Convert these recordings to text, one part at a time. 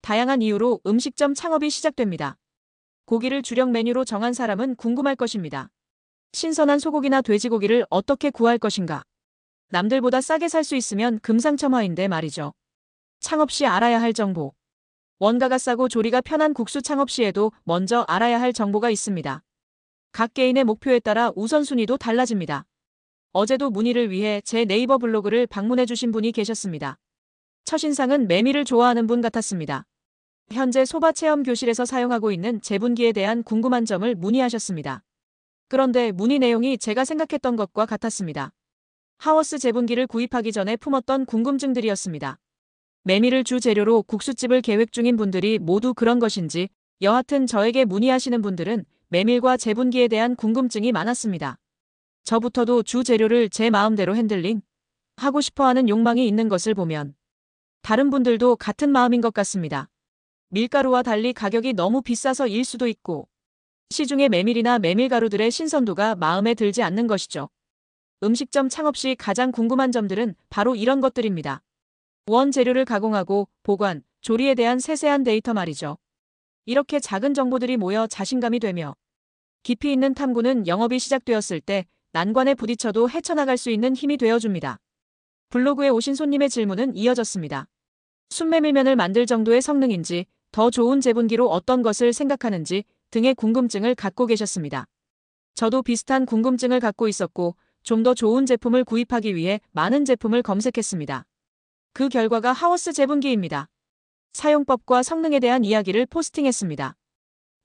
다양한 이유로 음식점 창업이 시작됩니다. 고기를 주력 메뉴로 정한 사람은 궁금할 것입니다. 신선한 소고기나 돼지고기를 어떻게 구할 것인가? 남들보다 싸게 살 수 있으면 금상첨화인데 말이죠. 창업 시 알아야 할 정보. 원가가 싸고 조리가 편한 국수 창업 시에도 먼저 알아야 할 정보가 있습니다. 각 개인의 목표에 따라 우선순위도 달라집니다. 어제도 문의를 위해 제 네이버 블로그를 방문해 주신 분이 계셨습니다. 첫인상은 메밀을 좋아하는 분 같았습니다. 현재 소바체험교실에서 사용하고 있는 제분기에 대한 궁금한 점을 문의하셨습니다. 그런데 문의 내용이 제가 생각했던 것과 같았습니다. 하워스 제분기를 구입하기 전에 품었던 궁금증들이었습니다. 메밀을 주 재료로 국수집을 계획 중인 분들이 모두 그런 것인지, 여하튼 저에게 문의하시는 분들은 메밀과 제분기에 대한 궁금증이 많았습니다. 저부터도 주 재료를 제 마음대로 핸들링 하고 싶어하는 욕망이 있는 것을 보면 다른 분들도 같은 마음인 것 같습니다. 밀가루와 달리 가격이 너무 비싸서 일 수도 있고, 시중의 메밀이나 메밀가루들의 신선도가 마음에 들지 않는 것이죠. 음식점 창업 시 가장 궁금한 점들은 바로 이런 것들입니다. 원재료를 가공하고 보관, 조리에 대한 세세한 데이터 말이죠. 이렇게 작은 정보들이 모여 자신감이 되며 깊이 있는 탐구는 영업이 시작되었을 때 난관에 부딪혀도 헤쳐나갈 수 있는 힘이 되어줍니다. 블로그에 오신 손님의 질문은 이어졌습니다. 순메밀면을 만들 정도의 성능인지, 더 좋은 제분기로 어떤 것을 생각하는지 등의 궁금증을 갖고 계셨습니다. 저도 비슷한 궁금증을 갖고 있었고 좀 더 좋은 제품을 구입하기 위해 많은 제품을 검색했습니다. 그 결과가 하워스 제분기입니다. 사용법과 성능에 대한 이야기를 포스팅했습니다.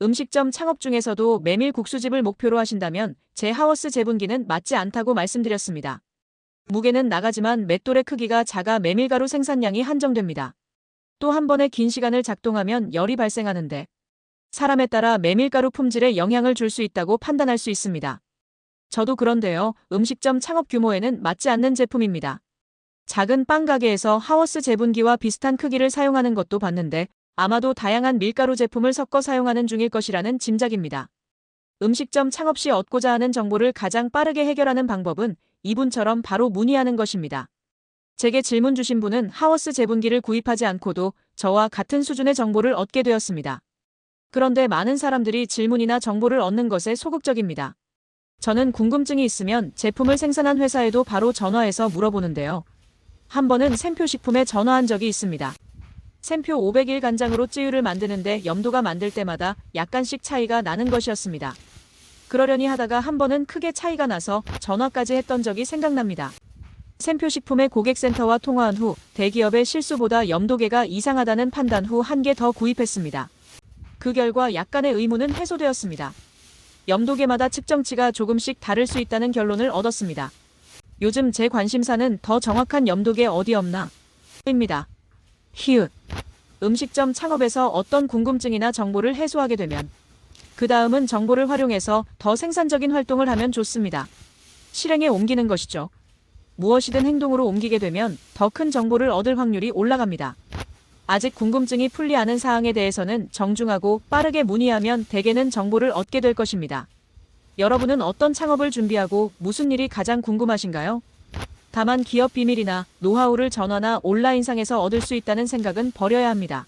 음식점 창업 중에서도 메밀 국수집을 목표로 하신다면 제 하워스 제분기는 맞지 않다고 말씀드렸습니다. 무게는 나가지만 맷돌의 크기가 작아 메밀가루 생산량이 한정됩니다. 또 한 번에 긴 시간을 작동하면 열이 발생하는데 사람에 따라 메밀가루 품질에 영향을 줄 수 있다고 판단할 수 있습니다. 저도 그런데요. 음식점 창업 규모에는 맞지 않는 제품입니다. 작은 빵 가게에서 하워스 제분기와 비슷한 크기를 사용하는 것도 봤는데 아마도 다양한 밀가루 제품을 섞어 사용하는 중일 것이라는 짐작입니다. 음식점 창업 시 얻고자 하는 정보를 가장 빠르게 해결하는 방법은 이분처럼 바로 문의하는 것입니다. 제게 질문 주신 분은 하워스 제분기를 구입하지 않고도 저와 같은 수준의 정보를 얻게 되었습니다. 그런데 많은 사람들이 질문이나 정보를 얻는 것에 소극적입니다. 저는 궁금증이 있으면 제품을 생산한 회사에도 바로 전화해서 물어보는데요. 한 번은 샘표식품에 전화한 적이 있습니다. 샘표 500일 간장으로 찌유를 만드는데 염도가 만들 때마다 약간씩 차이가 나는 것이었습니다. 그러려니 하다가 한 번은 크게 차이가 나서 전화까지 했던 적이 생각납니다. 샘표식품의 고객센터와 통화한 후 대기업의 실수보다 염도계가 이상하다는 판단 후 한 개 더 구입했습니다. 그 결과 약간의 의문은 해소되었습니다. 염도계마다 측정치가 조금씩 다를 수 있다는 결론을 얻었습니다. 요즘 제 관심사는 더 정확한 염도계 어디 없나? 입니다. 히읗. 음식점 창업에서 어떤 궁금증이나 정보를 해소하게 되면 그 다음은 정보를 활용해서 더 생산적인 활동을 하면 좋습니다. 실행에 옮기는 것이죠. 무엇이든 행동으로 옮기게 되면 더 큰 정보를 얻을 확률이 올라갑니다. 아직 궁금증이 풀리 않은 사항에 대해서는 정중하고 빠르게 문의하면 대개는 정보를 얻게 될 것입니다. 여러분은 어떤 창업을 준비하고 무슨 일이 가장 궁금하신가요? 다만 기업 비밀이나 노하우를 전화나 온라인상에서 얻을 수 있다는 생각은 버려야 합니다.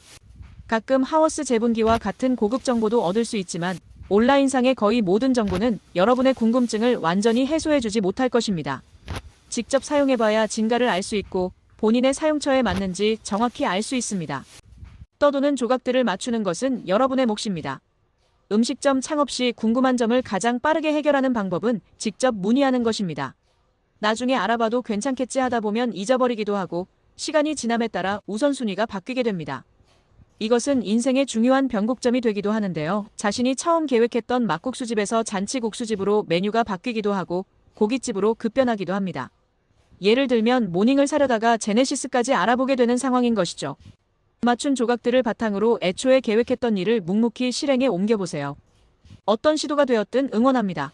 가끔 하워스 제분기와 같은 고급 정보도 얻을 수 있지만 온라인상의 거의 모든 정보는 여러분의 궁금증을 완전히 해소해주지 못할 것입니다. 직접 사용해봐야 진가를 알 수 있고 본인의 사용처에 맞는지 정확히 알 수 있습니다. 떠도는 조각들을 맞추는 것은 여러분의 몫입니다. 음식점 창업 시 궁금한 점을 가장 빠르게 해결하는 방법은 직접 문의하는 것입니다. 나중에 알아봐도 괜찮겠지 하다 보면 잊어버리기도 하고 시간이 지남에 따라 우선순위가 바뀌게 됩니다. 이것은 인생의 중요한 변곡점이 되기도 하는데요. 자신이 처음 계획했던 막국수집에서 잔치국수집으로 메뉴가 바뀌기도 하고 고깃집으로 급변하기도 합니다. 예를 들면 모닝을 사려다가 제네시스까지 알아보게 되는 상황인 것이죠. 맞춘 조각들을 바탕으로 애초에 계획했던 일을 묵묵히 실행에 옮겨보세요. 어떤 시도가 되었든 응원합니다.